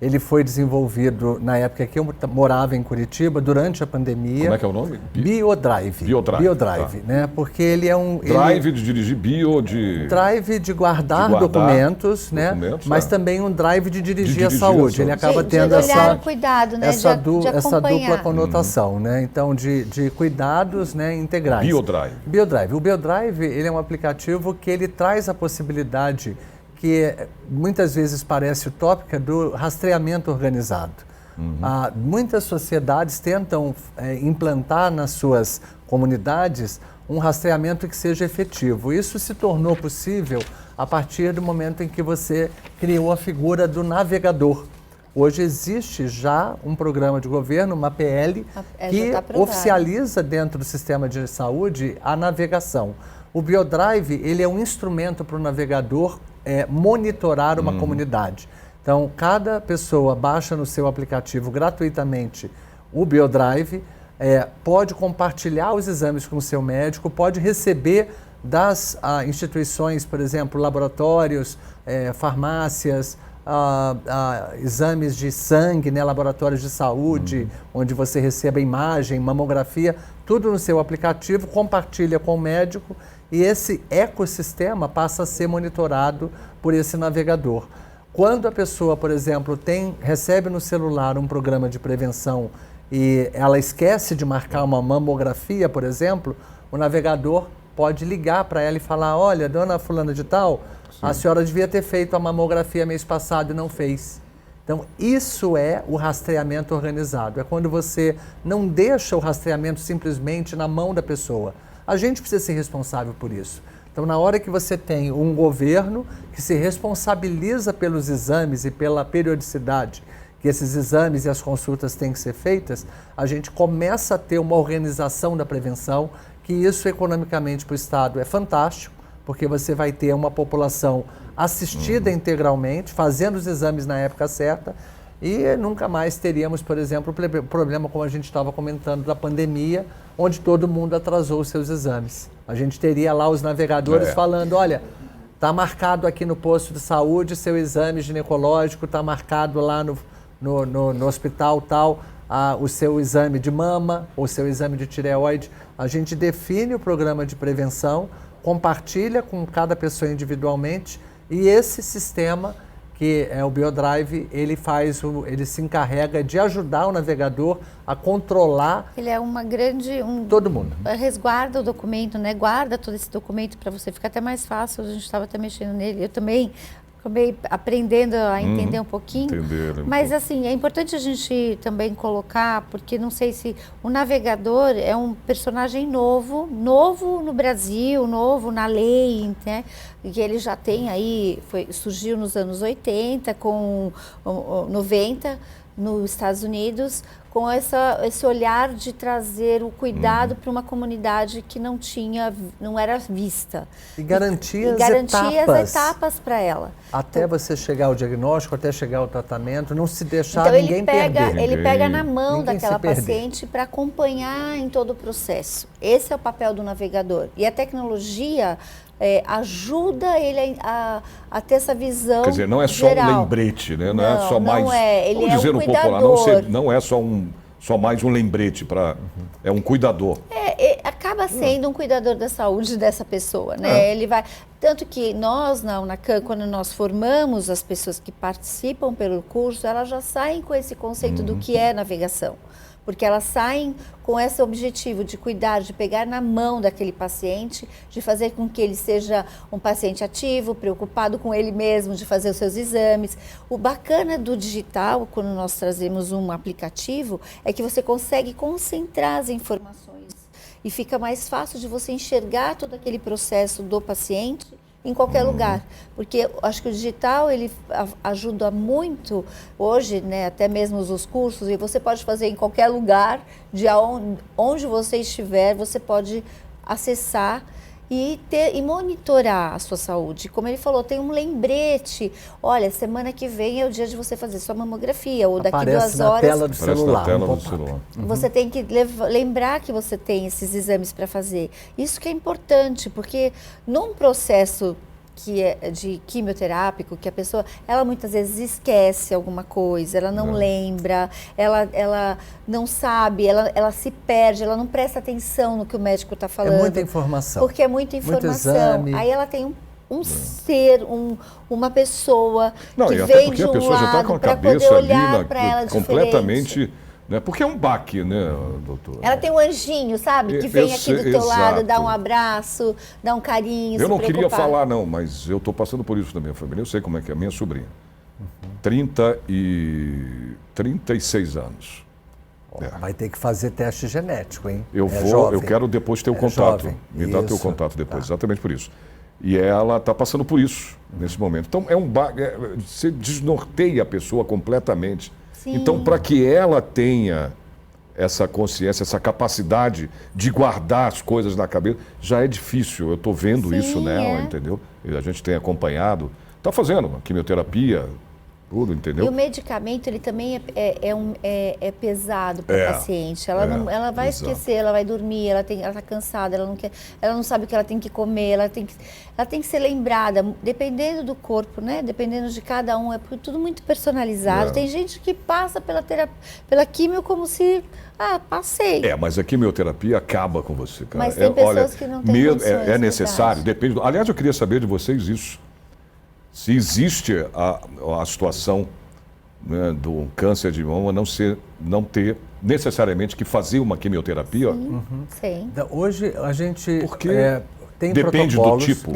Ele foi desenvolvido na época que eu morava em Curitiba, durante a pandemia. Como é que é o nome? BioDrive. BioDrive, tá. Né? Porque ele é um... Drive de dirigir, Drive de guardar documentos, né? Mas também um drive de dirigir a saúde. Ele acaba tendo cuidado, né? essa dupla conotação, né? Então, de cuidados, né, integrais. BioDrive. O BioDrive, ele é um aplicativo que ele traz a possibilidade que muitas vezes parece utópica, do rastreamento organizado. Muitas sociedades tentam implantar nas suas comunidades um rastreamento que seja efetivo. Isso se tornou possível a partir do momento em que você criou a figura do navegador. Hoje existe já um programa de governo, uma PL, que oficializa dentro do sistema de saúde a navegação. O BioDrive, ele é um instrumento para o navegador monitorar uma comunidade. Então, cada pessoa baixa no seu aplicativo gratuitamente o BioDrive, pode compartilhar os exames com o seu médico, pode receber das instituições, por exemplo, laboratórios, farmácias, exames de sangue, né, laboratórios de saúde, onde você recebe imagem, mamografia, tudo no seu aplicativo, compartilha com o médico e esse ecossistema passa a ser monitorado por esse navegador. Quando a pessoa, por exemplo, recebe no celular um programa de prevenção e ela esquece de marcar uma mamografia, por exemplo, o navegador pode ligar para ela e falar: olha, dona fulana de tal, a senhora devia ter feito a mamografia mês passado e não fez. Então, isso é o rastreamento organizado. É quando você não deixa o rastreamento simplesmente na mão da pessoa. A gente precisa ser responsável por isso. Então, na hora que você tem um governo que se responsabiliza pelos exames e pela periodicidade que esses exames e as consultas têm que ser feitas, a gente começa a ter uma organização da prevenção, que isso economicamente para o Estado é fantástico, porque você vai ter uma população assistida integralmente, fazendo os exames na época certa, e nunca mais teríamos, por exemplo, o problema, como a gente estava comentando, da pandemia, onde todo mundo atrasou os seus exames. A gente teria lá os navegadores falando: olha, está marcado aqui no posto de saúde seu exame ginecológico, está marcado lá no hospital tal, o seu exame de mama, ou seu exame de tireoide. A gente define o programa de prevenção, compartilha com cada pessoa individualmente, e esse sistema que é o BioDrive, ele se encarrega de ajudar o navegador a controlar. Ele é uma grande... todo mundo. Resguarda o documento, né? Guarda todo esse documento para você, fica até mais fácil. A gente estava até mexendo nele. Eu também acabei aprendendo a entender um pouquinho. Mas assim, é importante a gente também colocar, porque não sei se o navegador é um personagem novo no Brasil, novo na lei, né? E ele já tem aí, surgiu nos anos 80, com 90, nos Estados Unidos, com esse olhar de trazer o cuidado para uma comunidade que não era vista. E garantir as etapas para ela. Até você chegar ao diagnóstico, até chegar ao tratamento, não se deixar ninguém perder. Ele pega na mão daquela paciente para acompanhar em todo o processo. Esse é o papel do navegador. E a tecnologia ajuda ele a ter essa visão. Quer dizer, não é só geral. Um lembrete, né? Não é só mais. Ele vamos dizer é um no popular, não é só mais um lembrete para. É um cuidador. Acaba sendo um cuidador da saúde dessa pessoa, né? Ele vai. Tanto que nós, na UNACAM, quando nós formamos as pessoas que participam pelo curso, elas já saem com esse conceito do que é navegação. Porque elas saem com esse objetivo de cuidar, de pegar na mão daquele paciente, de fazer com que ele seja um paciente ativo, preocupado com ele mesmo, de fazer os seus exames. O bacana do digital, quando nós trazemos um aplicativo, é que você consegue concentrar as informações e fica mais fácil de você enxergar todo aquele processo do paciente em qualquer lugar, porque acho que o digital ele ajuda muito hoje, né, até mesmo os cursos, e você pode fazer em qualquer lugar, onde você estiver, você pode acessar e monitorar a sua saúde. Como ele falou, tem um lembrete, olha, semana que vem é o dia de você fazer sua mamografia, ou daqui 2 horas... Tela do celular. Você tem que lembrar que você tem esses exames para fazer. Isso que é importante, porque num processo que é de quimioterápico, que a pessoa, ela muitas vezes esquece alguma coisa, ela não lembra, ela não sabe, ela se perde, ela não presta atenção no que o médico está falando. É muita informação. Porque é muita informação. Aí ela tem uma pessoa que vem de um lado para poder olhar para ela completamente... Né? Porque é um baque, né, doutor? Ela tem um anjinho, sabe? Que vem aqui do teu lado, dá um abraço, dá um carinho, eu não queria falar, não, mas eu estou passando por isso na minha família. Eu sei como é que é a minha sobrinha. 36 anos. Vai ter que fazer teste genético, hein? Eu quero depois ter o contato. Jovem. Me dá teu contato depois, exatamente por isso. E ela está passando por isso nesse momento. Então, é um baque. Você desnorteia a pessoa completamente. Sim. Então, para que ela tenha essa consciência, essa capacidade de guardar as coisas na cabeça, já é difícil. Eu estou vendo isso nela, entendeu? A gente tem acompanhado. Está fazendo uma quimioterapia, tudo, entendeu? E o medicamento, ele também é pesado para a paciente. Ela vai esquecer, ela vai dormir, ela está cansada, ela não sabe o que ela tem que comer, ela tem que ser lembrada, dependendo do corpo, né? Dependendo de cada um, é tudo muito personalizado. Tem gente que passa pela quimio como se, passei. Mas a quimioterapia acaba com você, cara. Mas tem pessoas que não têm condições, é necessário, depende. Aliás, eu queria saber de vocês isso. Se existe a situação, né, do câncer de mama não ter necessariamente que fazer uma quimioterapia. Sim. Hoje a gente tem depende protocolos. Do tipo.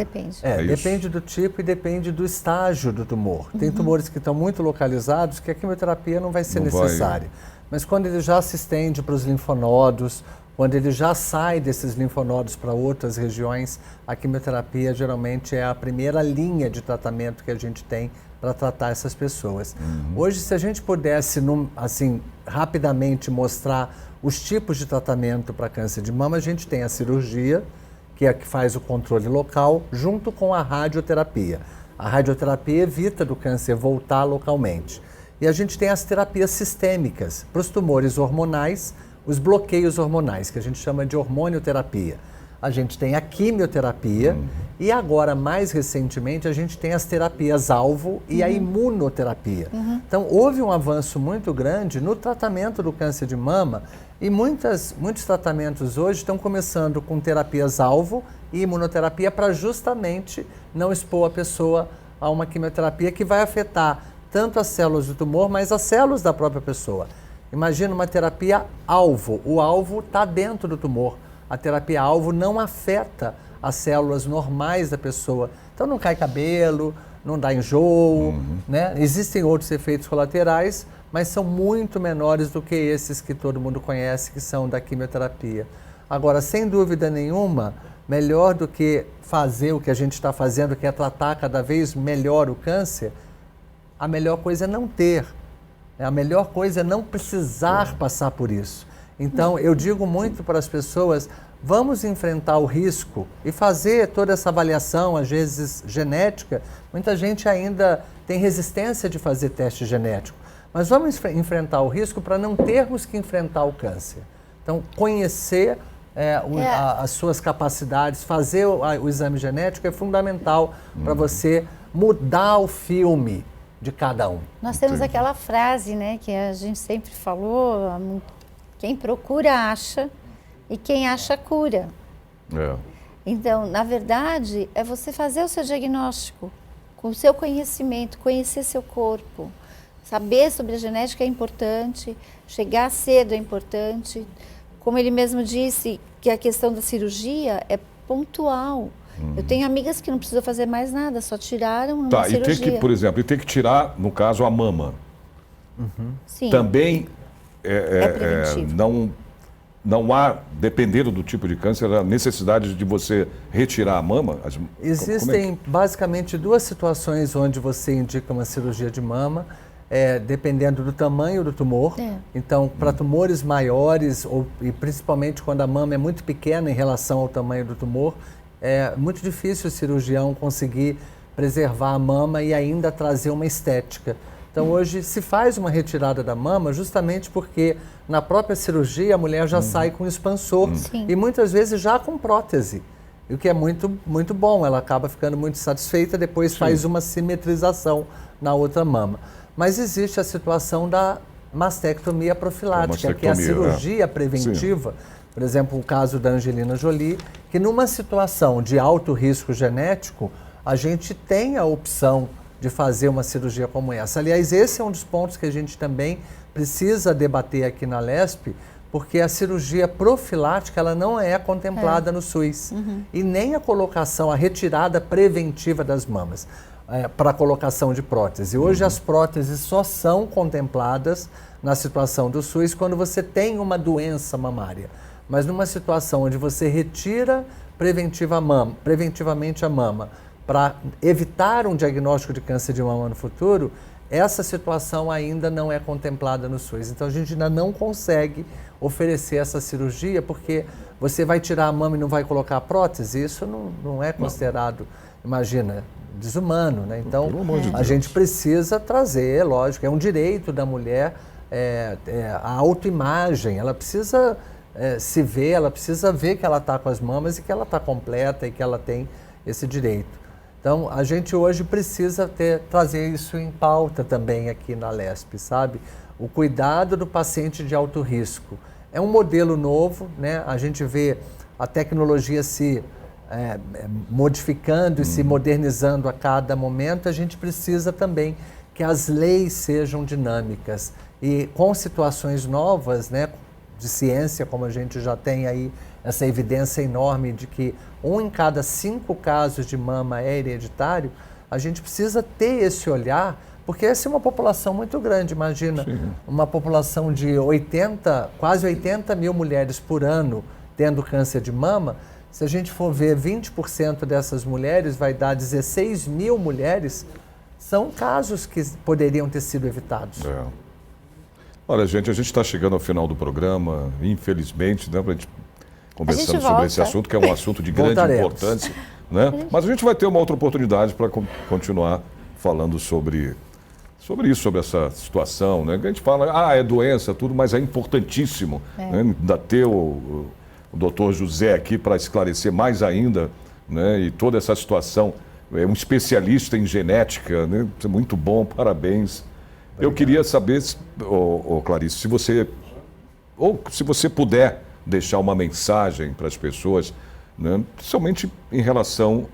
Depende do tipo e depende do estágio do tumor. Tem tumores que estão muito localizados que a quimioterapia não vai ser necessária. Mas quando ele já se estende para os linfonodos, quando ele já sai desses linfonodos para outras regiões, a quimioterapia geralmente é a primeira linha de tratamento que a gente tem para tratar essas pessoas. Hoje, se a gente pudesse, assim, rapidamente mostrar os tipos de tratamento para câncer de mama, a gente tem a cirurgia, que é a que faz o controle local, junto com a radioterapia. A radioterapia evita do câncer voltar localmente. E a gente tem as terapias sistêmicas para os tumores hormonais, os bloqueios hormonais, que a gente chama de hormonioterapia. A gente tem a quimioterapia e agora, mais recentemente, a gente tem as terapias-alvo e a imunoterapia. Então, houve um avanço muito grande no tratamento do câncer de mama e muitos tratamentos hoje estão começando com terapias-alvo e imunoterapia para justamente não expor a pessoa a uma quimioterapia que vai afetar tanto as células do tumor, mas as células da própria pessoa. Imagina uma terapia alvo. O alvo está dentro do tumor. A terapia alvo não afeta as células normais da pessoa. Então não cai cabelo, não dá enjoo, né? Existem outros efeitos colaterais, mas são muito menores do que esses que todo mundo conhece, que são da quimioterapia. Agora, sem dúvida nenhuma, melhor do que fazer o que a gente está fazendo, que é tratar cada vez melhor o câncer, a melhor coisa é não ter. A melhor coisa é não precisar passar por isso. Então, eu digo muito para as pessoas, vamos enfrentar o risco e fazer toda essa avaliação, às vezes genética. Muita gente ainda tem resistência de fazer teste genético. Mas vamos enfrentar o risco para não termos que enfrentar o câncer. Então, conhecer as suas capacidades, fazer o exame genético é fundamental para você mudar o filme de cada um. Nós temos aquela frase, né, que a gente sempre falou, quem procura acha e quem acha cura. Então, na verdade, é você fazer o seu diagnóstico com o seu conhecimento, conhecer seu corpo. Saber sobre a genética é importante, chegar cedo é importante. Como ele mesmo disse, que a questão da cirurgia é pontual. Eu tenho amigas que não precisam fazer mais nada, só tiraram uma cirurgia. E tem que, por exemplo, tem que tirar, no caso, a mama. Sim. Também preventivo. não há, dependendo do tipo de câncer, a necessidade de você retirar a mama? Existem basicamente duas situações onde você indica uma cirurgia de mama, dependendo do tamanho do tumor. Então, para tumores maiores, e principalmente quando a mama é muito pequena em relação ao tamanho do tumor, é muito difícil o cirurgião conseguir preservar a mama e ainda trazer uma estética. Então, hoje se faz uma retirada da mama justamente porque na própria cirurgia a mulher já sai com expansor e muitas vezes já com prótese, o que é muito, muito bom. Ela acaba ficando muito satisfeita, depois faz uma simetrização na outra mama. Mas existe a situação da mastectomia profilática, que é a cirurgia preventiva. Por exemplo, o caso da Angelina Jolie, que numa situação de alto risco genético, a gente tem a opção de fazer uma cirurgia como essa. Aliás, esse é um dos pontos que a gente também precisa debater aqui na LESP, porque a cirurgia profilática ela não é contemplada no SUS. E nem a colocação, a retirada preventiva das mamas para a colocação de prótese. Hoje as próteses só são contempladas na situação do SUS quando você tem uma doença mamária. Mas numa situação onde você retira preventivamente a mama para evitar um diagnóstico de câncer de mama no futuro, essa situação ainda não é contemplada no SUS. Então a gente ainda não consegue oferecer essa cirurgia porque você vai tirar a mama e não vai colocar a prótese. Isso não é considerado, imagina, desumano, né? Então a gente precisa trazer, lógico, é um direito da mulher, a autoimagem, ela precisa se ver, ela precisa ver que ela está com as mamas e que ela está completa e que ela tem esse direito. Então, a gente hoje precisa trazer isso em pauta também aqui na LESP, sabe? O cuidado do paciente de alto risco. É um modelo novo, né? A gente vê a tecnologia se modificando e se modernizando a cada momento. A gente precisa também que as leis sejam dinâmicas e com situações novas, né? De ciência, como a gente já tem aí essa evidência enorme de que 1 em cada 5 casos de mama é hereditário, a gente precisa ter esse olhar, porque essa é uma população muito grande. Imagina, uma população de quase 80 mil mulheres por ano tendo câncer de mama. Se a gente for ver 20% dessas mulheres, vai dar 16 mil mulheres, são casos que poderiam ter sido evitados. Olha, gente, a gente está chegando ao final do programa, infelizmente, né, para a gente conversando sobre esse assunto, que é um assunto de grande importância, né? Mas a gente vai ter uma outra oportunidade para continuar falando sobre isso, sobre essa situação, né? A gente fala, é doença, tudo, mas é importantíssimo, né? Ainda ter o doutor José aqui para esclarecer mais ainda, né? E toda essa situação, é um especialista em genética, né? Isso é muito bom, parabéns. Eu queria saber, Clarice, se você puder deixar uma mensagem para as pessoas, né, principalmente em relação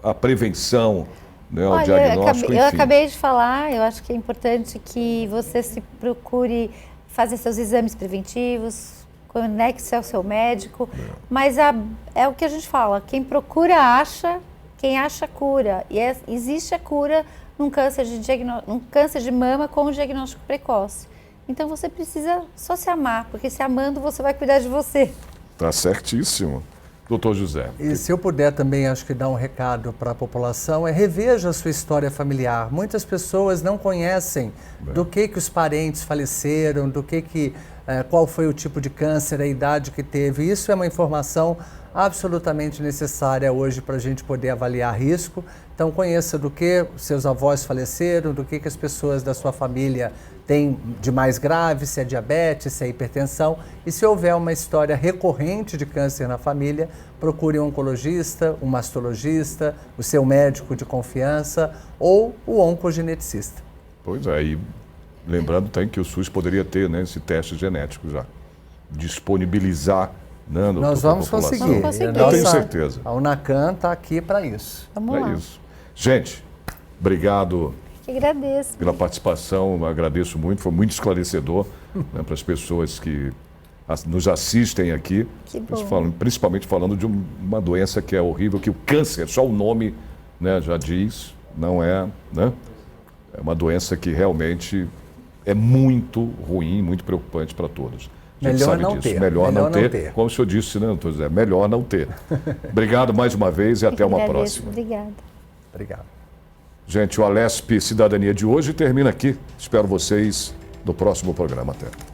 à prevenção, né, o Olha, diagnóstico, eu acabei de falar, eu acho que é importante que você se procure fazer seus exames preventivos, conecte-se ao seu médico, mas é o que a gente fala, quem procura acha, quem acha cura. E existe a cura num câncer de mama com diagnóstico precoce. Então você precisa só se amar, porque se amando você vai cuidar de você. Tá certíssimo. Doutor José. E se eu puder também, acho que dar um recado para a população, reveja a sua história familiar. Muitas pessoas não conhecem do que os parentes faleceram, qual foi o tipo de câncer, a idade que teve. Isso é uma informação absolutamente necessária hoje para a gente poder avaliar risco. Então conheça do que seus avós faleceram, do que as pessoas da sua família têm de mais grave, se é diabetes, se é hipertensão. E se houver uma história recorrente de câncer na família, procure um oncologista, um mastologista, o seu médico de confiança ou o oncogeneticista. Pois é, e lembrando também que o SUS poderia ter, né, esse teste genético já, disponibilizar. Né, nós vamos conseguir. Eu tenho certeza. A Unacan está aqui para isso. Vamos lá. Isso. Gente, obrigado. Que agradeço. Pela participação, agradeço muito, foi muito esclarecedor, né, para as pessoas que nos assistem aqui. Que bom. Principalmente falando de uma doença que é horrível, que o câncer, só o nome, né, já diz, não é, né? É uma doença que realmente é muito ruim, muito preocupante para todos. Melhor não ter. Melhor não ter. Como o senhor disse, né, doutor José? Melhor não ter. Obrigado mais uma vez e até uma próxima. Obrigada. Obrigado. Gente, o Alesp Cidadania de hoje termina aqui. Espero vocês no próximo programa. Até.